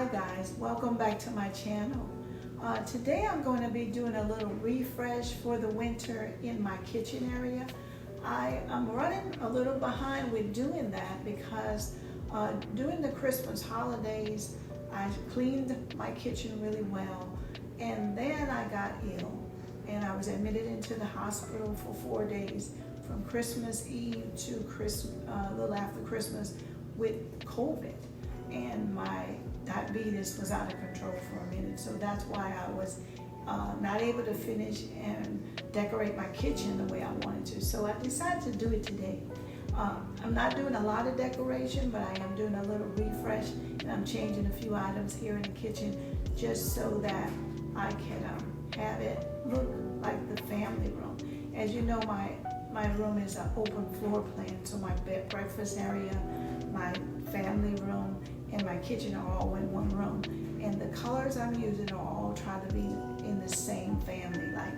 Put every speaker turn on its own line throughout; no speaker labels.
Hi guys, welcome back to my channel. Today I'm going to be doing a little refresh for the winter in my kitchen area. I am running a little behind with doing that because during the Christmas holidays I cleaned my kitchen really well, and then I got ill and I was admitted into the hospital for 4 days from Christmas Eve to a little after Christmas with COVID, and my diabetes was out of control for a minute, so that's why I was not able to finish and decorate my kitchen the way I wanted to. So I decided to do it today. I'm not doing a lot of decoration, but I am doing a little refresh, and I'm changing a few items here in the kitchen just so that I can have it look like the family room. As you know, my room is an open floor plan, so my breakfast area, my family room, and my kitchen are all in one room. And the colors I'm using are all trying to be in the same family, like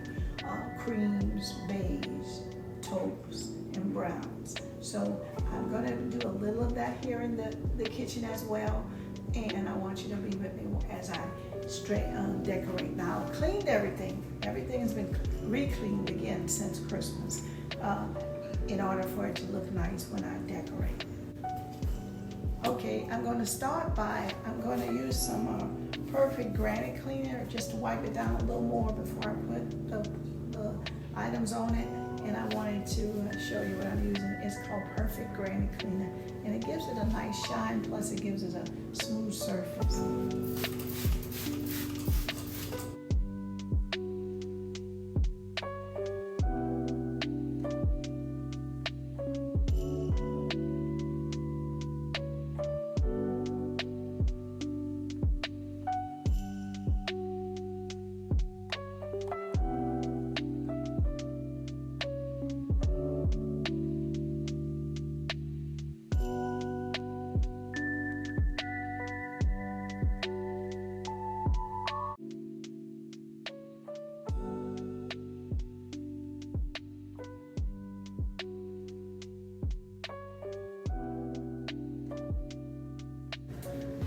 creams, beige, taupes, and browns. So I'm gonna do a little of that here in the kitchen as well. And I want you to be with me as I decorate. Now I've cleaned everything. Everything has been re-cleaned again since Christmas in order for it to look nice when I decorate. Okay, I'm going to start by, I'm going to use some Perfect Granite Cleaner just to wipe it down a little more before I put the items on it. And I wanted to show you what I'm using. It's called Perfect Granite Cleaner, and it gives it a nice shine, plus it gives it a smooth surface.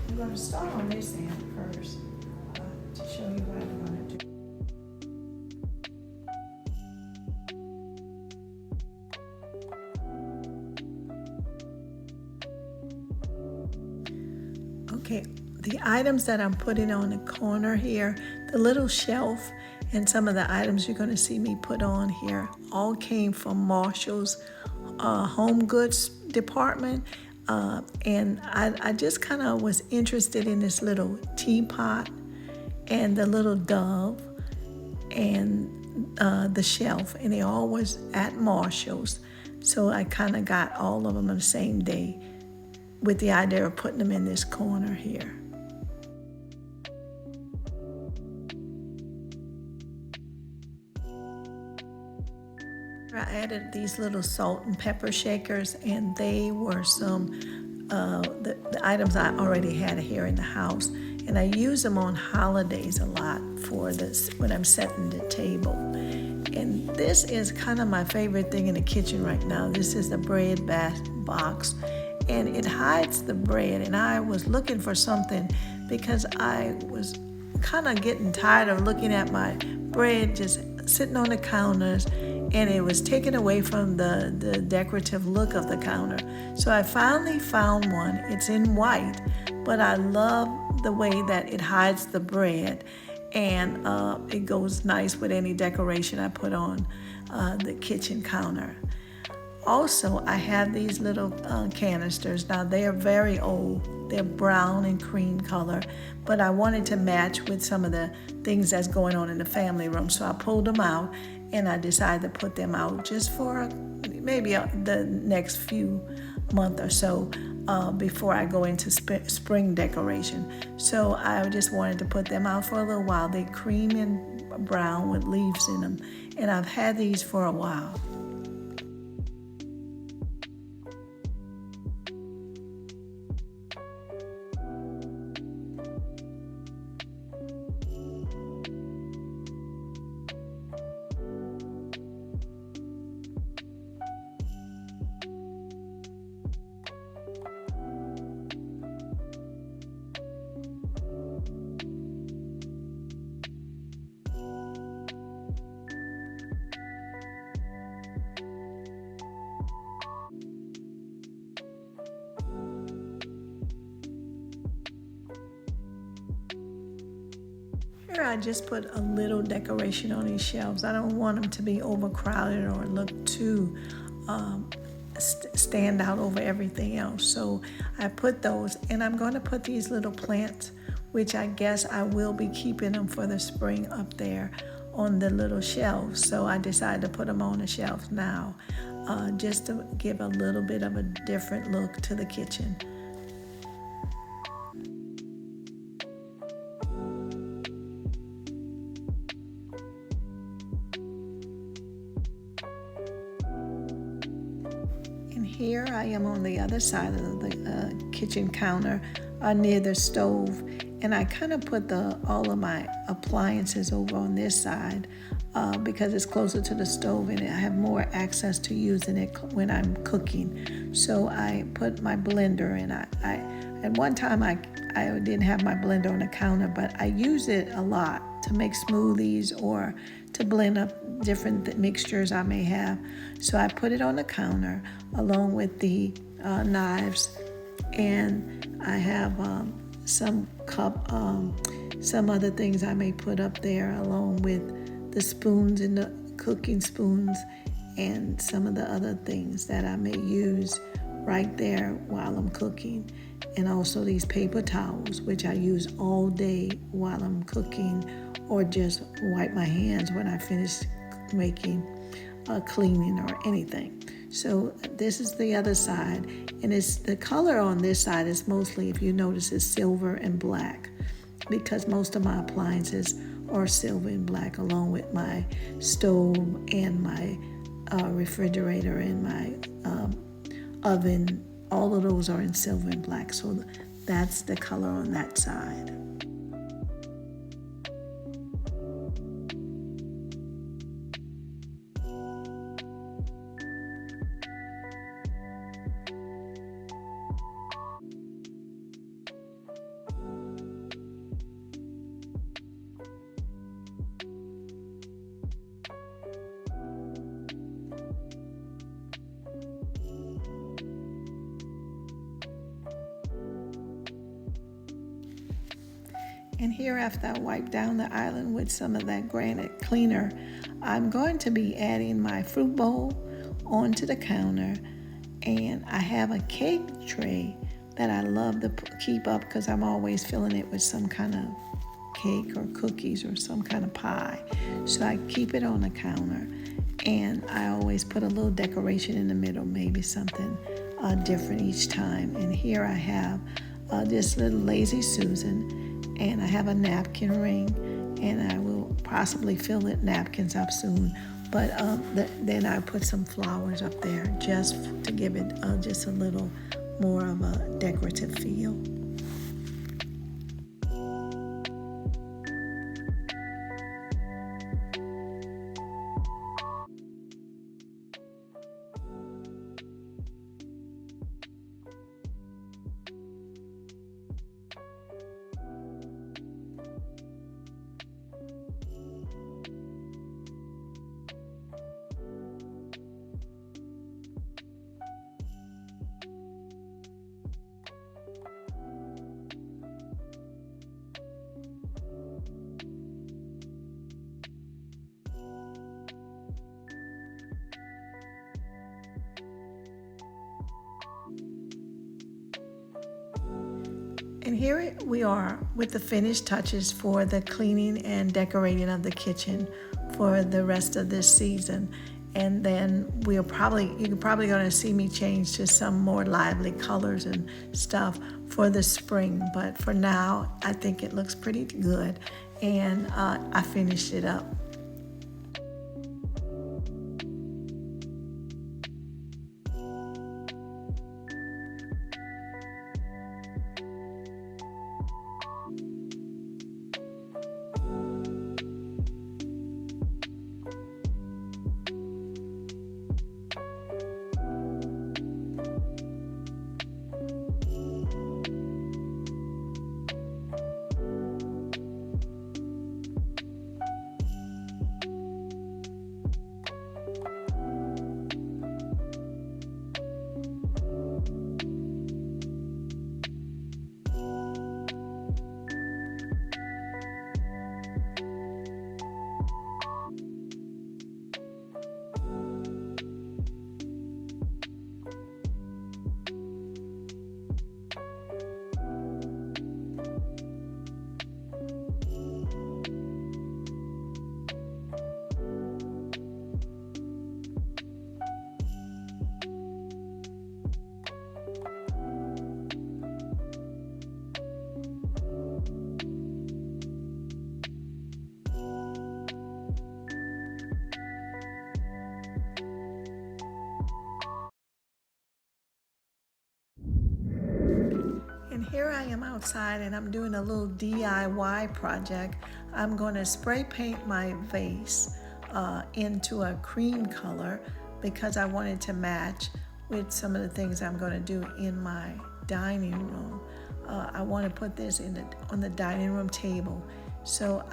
I'm going to start on this end first to show you what I'm going to do. Okay, the items that I'm putting on the corner here, the little shelf and some of the items you're going to see me put on here all came from Marshall's home goods department. And I just kind of was interested in this little teapot and the little dove and the shelf, and they all was at Marshall's. So I kind of got all of them on the same day with the idea of putting them in this corner here. I added these little salt and pepper shakers, and they were some the items I already had here in the house, and I use them on holidays a lot for this when I'm setting the table. And this is kind of my favorite thing in the kitchen right now. This is the bread box, and it hides the bread. And I was looking for something because I was kind of getting tired of looking at my bread just sitting on the counters, and it was taken away from the decorative look of the counter. So I finally found one. It's in white, but I love the way that it hides the bread, and it goes nice with any decoration I put on the kitchen counter. Also, I have these little canisters. Now, they are very old. They're brown and cream color, but I wanted to match with some of the things that's going on in the family room. So I pulled them out, and I decided to put them out just for maybe the next few months or so before I go into spring decoration. So I just wanted to put them out for a little while. They're cream and brown with leaves in them, and I've had these for a while. here I just put a little decoration on these shelves. I don't want them to be overcrowded or look too stand out over everything else. So I put those, and I'm going to put these little plants, which I guess I will be keeping them for the spring, up there on the little shelves. So I decided to put them on the shelves now, just to give a little bit of a different look to the kitchen. Here I am on the other side of the kitchen counter, near the stove, and I kind of put all of my appliances over on this side because it's closer to the stove and I have more access to using it when I'm cooking. So I put my blender, and I at one time I didn't have my blender on the counter, but I use it a lot to make smoothies or to blend up different mixtures I may have. So I put it on the counter along with the knives, and I have some other things I may put up there along with the spoons and the cooking spoons and some of the other things that I may use right there while I'm cooking. And also these paper towels, which I use all day while I'm cooking, or just wipe my hands when I finish making cleaning or anything. So this is the other side, and it's the color on this side is mostly, if you notice, is silver and black, because most of my appliances are silver and black, along with my stove and my refrigerator and my oven. All of those are in silver and black, so that's the color on that side. And here, after I wipe down the island with some of that granite cleaner, I'm going to be adding my fruit bowl onto the counter. And I have a cake tray that I love to keep up because I'm always filling it with some kind of cake or cookies or some kind of pie. So I keep it on the counter, and I always put a little decoration in the middle, maybe something different each time. And here I have this little Lazy Susan, and I have a napkin ring, and I will possibly fill it napkins up soon. But then I put some flowers up there just to give it just a little more of a decorative feel. And here we are with the finished touches for the cleaning and decorating of the kitchen for the rest of this season. And then you're probably going to see me change to some more lively colors and stuff for the spring. But for now, I think it looks pretty good, and I finished it up. am outside and I'm doing a little DIY project. I'm going to spray paint my vase into a cream color because I wanted to match with some of the things I'm going to do in my dining room. I want to put this on the dining room table. So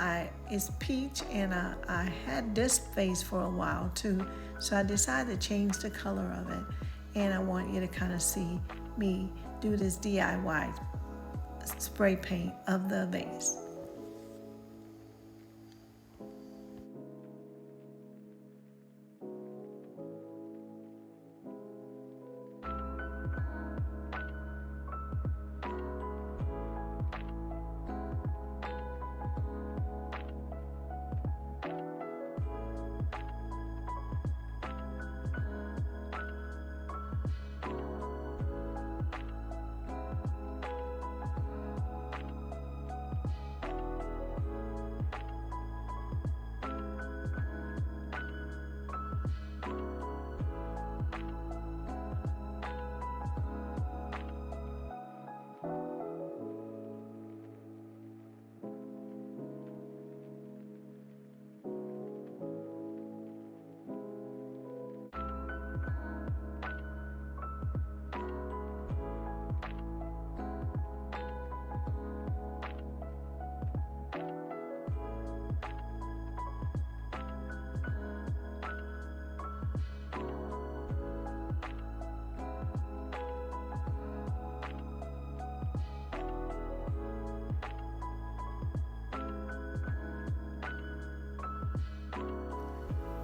it's peach, and I had this vase for a while too. So I decided to change the color of it, and I want you to kind of see me do this DIY spray paint of the vase.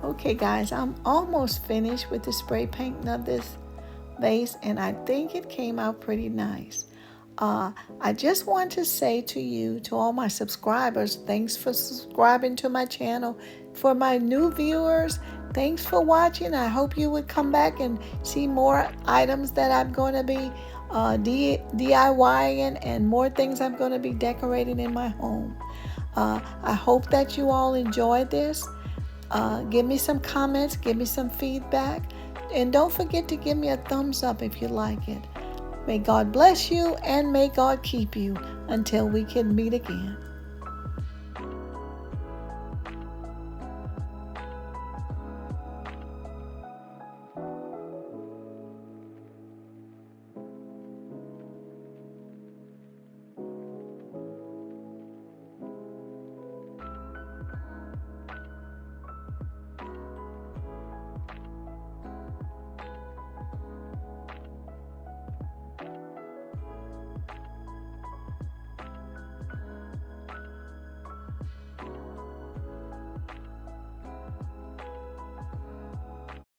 Okay guys, I'm almost finished with the spray painting of this vase, and I think it came out pretty nice. I just want to say to you, to all my subscribers, thanks for subscribing to my channel. For my new viewers, thanks for watching. I hope you would come back and see more items that I'm going to be DIYing and more things I'm going to be decorating in my home. I hope that you all enjoyed this. Give me some comments, give me some feedback, and don't forget to give me a thumbs up if you like it. May God bless you and may God keep you until we can meet again.